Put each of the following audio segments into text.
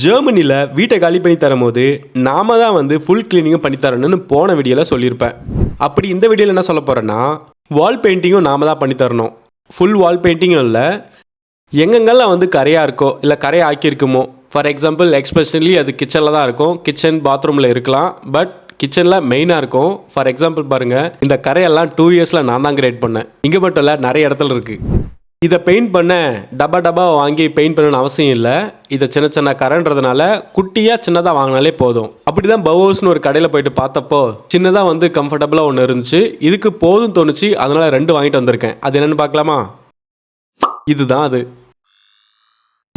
ஜெர்மனியில் வீட்டை காலி பண்ணி தரும்போது நாம தான் வந்து ஃபுல் கிளீனிங்கும் பண்ணி தரணும்னு போன வீடியோவில் சொல்லியிருப்பேன். அப்படி இந்த வீடியோவில் என்ன சொல்ல போகிறேன்னா, வால் பெயிண்டிங்கும் நாம தான் பண்ணி தரணும். ஃபுல் வால் பெயிண்டிங்கும் இல்லை, எங்கெங்கெல்லாம் வந்து கரையாக இருக்கோ இல்லை கரையை ஆக்கியிருக்குமோ, ஃபார் எக்ஸாம்பிள் எக்ஸ்பெஷலி அது கிச்சனில் தான் இருக்கும், கிச்சன் பாத்ரூமில் இருக்கலாம், பட் கிச்சனில் மெயினாக இருக்கும். ஃபார் எக்ஸாம்பிள் பாருங்கள், இந்த கரையெல்லாம் 2 இயர்ஸில் நான் தான் கிரியேட் பண்ணேன். இங்கே மட்டும் இல்லை, நிறைய இடத்துல இருக்குது. இதை பெயிண்ட் பண்ண டப்பா வாங்கி பெயிண்ட் பண்ணணும்னு அவசியம் இல்லை. இதை சின்ன சின்ன கரன்றதுனால குட்டியாக சின்னதாக வாங்கினாலே போதும். அப்படி தான் பவோஸ்னு ஒரு கடையில் போயிட்டு பார்த்தப்போ சின்னதாக வந்து கம்ஃபர்டபுளாக ஒன்று இருந்துச்சு. இதுக்கு போதும் தோணுச்சு, அதனால் 2 வாங்கிட்டு வந்திருக்கேன். அது என்னென்னு பார்க்கலாமா? இதுதான் அது.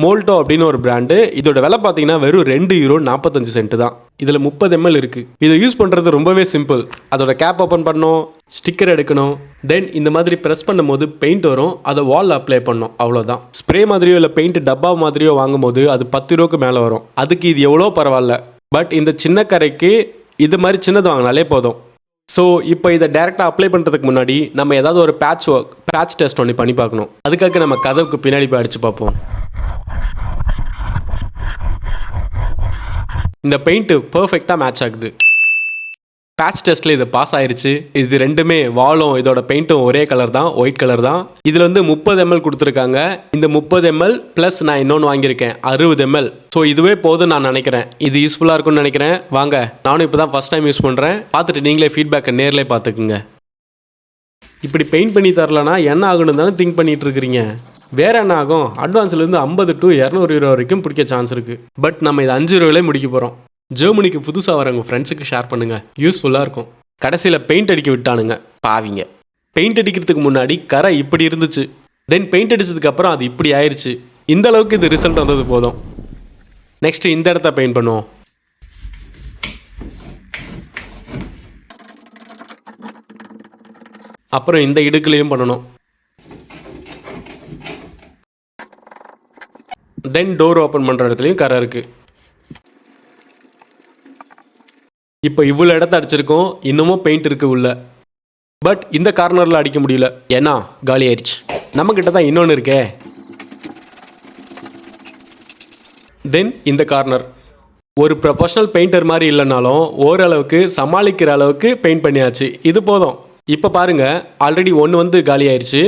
மோல்டோ அப்படின்னு ஒரு பிராண்டு. இதோட விலை பார்த்தீங்கன்னா வெறும் €2.45 தான். இதில் 30 ml இருக்குது. இதை யூஸ் பண்ணுறது ரொம்பவே சிம்பிள். அதோட கேப் ஓப்பன் பண்ணணும், ஸ்டிக்கர் எடுக்கணும், தென் இந்த மாதிரி ப்ரெஸ் பண்ணும் போது பெயிண்ட் வரும், அதை வால் அப்ளை பண்ணணும், அவ்வளோதான். ஸ்ப்ரே மாதிரியோ இல்லை பெயிண்ட் டப்பா மாதிரியோ வாங்கும் போது அது €10 மேலே வரும். அதுக்கு இது எவ்வளோ பரவாயில்ல. பட் இந்த சின்ன கரைக்கு இது மாதிரி சின்னது வாங்கினாலே போதும். ஸோ இப்போ இதை டேரெக்டாக அப்ளை பண்ணுறதுக்கு முன்னாடி நம்ம ஏதாவது ஒரு பேட்ச் டெஸ்ட் ஒன்று பண்ணி பார்க்கணும். அதுக்காக நம்ம கதவுக்கு பின்னாடி போய் அடித்து பார்ப்போம். இந்த பெயிண்ட்டு பர்ஃபெக்டாக மேட்ச் ஆகுது. பேட்ச் டெஸ்ட்டில் இது பாஸ் ஆயிடுச்சு. இது ரெண்டுமே வாலும் இதோட பெயிண்ட்டும் ஒரே கலர் தான், ஒயிட் கலர் தான். இதில் வந்து 30 ml கொடுத்துருக்காங்க. இந்த 30 ml ப்ளஸ் நான் இன்னொன்று வாங்கியிருக்கேன் 60 ml. ஸோ இதுவே போதும் நான் நினைக்கிறேன். இது யூஸ்ஃபுல்லாக இருக்கும்னு நினைக்கிறேன். வாங்க, நானும் இப்போ தான் ஃபஸ்ட் டைம் யூஸ் பண்ணுறேன். பார்த்துட்டு நீங்களே ஃபீட்பேக்கை நேரில் பார்த்துக்குங்க. இப்படி பெயிண்ட் பண்ணி தரலனா என்ன ஆகணும் தானே திங்க் பண்ணிட்டு இருக்கிறீங்க. வேறு என்ன ஆகும்? அட்வான்ஸ்லேருந்து 50 to 200 ரூபா வரைக்கும் பிடிக்க சான்ஸ் இருக்குது. பட் நம்ம இதை 5 ரூபாயிலே முடிக்க போகிறோம். ஜெர்மனிக்கு புதுசாக வரவங்க ஃப்ரெண்ட்ஸுக்கு ஷேர் பண்ணுங்கள், யூஸ்ஃபுல்லாக இருக்கும். கடைசியில் பெயிண்ட் அடிக்க விட்டானுங்க பாவிங்க. பெயிண்ட் அடிக்கிறதுக்கு முன்னாடி கரை இப்படி இருந்துச்சு, தென் பெயிண்ட் அடிச்சதுக்கப்புறம் அது இப்படி ஆயிடுச்சு. இந்த அளவுக்கு இது ரிசல்ட் வந்தது போதும். நெக்ஸ்ட்டு இந்த இடத்த பெயிண்ட் பண்ணுவோம். அப்புறம் இந்த இடுக்குலையும் பண்ணணும். தென் டோர் ஓப்பன் பண்ணுற இடத்துலையும் கரை இருக்குது. இப்போ இவ்வளோ இடத்த அடிச்சிருக்கோம், இன்னமும் பெயிண்ட் இருக்குது உள்ள. பட் இந்த கார்னரில் அடிக்க முடியல, ஏன்னா காலி ஆயிடுச்சு. நம்மக்கிட்ட தான் இன்னொன்று இருக்கே. தென் இந்த கார்னர் ஒரு ப்ரொஃபஷனல் பெயிண்டர் மாதிரி இல்லைனாலும் ஓரளவுக்கு சமாளிக்கிற அளவுக்கு பெயிண்ட் பண்ணியாச்சு. இது போதும். இப்போ பாருங்கள், ஆல்ரெடி ஒன்று வந்து காலி ஆயிடுச்சு.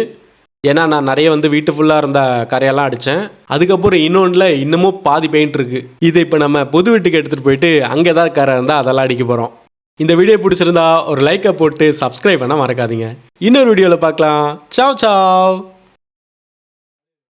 ஏன்னா நான் நிறைய வந்து வீட்டு ஃபுல்லாக இருந்த கரையெல்லாம் அடித்தேன். அதுக்கப்புறம் இன்னொன்றில் இன்னமும் பாதி பெயிண்ட் இருக்குது. இதை இப்போ நம்ம புது வீட்டுக்கு எடுத்துகிட்டு போயிட்டு அங்கே ஏதாவது கரை இருந்தால் அதெல்லாம் அடிக்க போகிறோம். இந்த வீடியோ பிடிச்சிருந்தா ஒரு லைக்கை போட்டு சப்ஸ்கிரைப் பண்ண மறக்காதீங்க. இன்னொரு வீடியோவில் பார்க்கலாம். Ciao Zhao.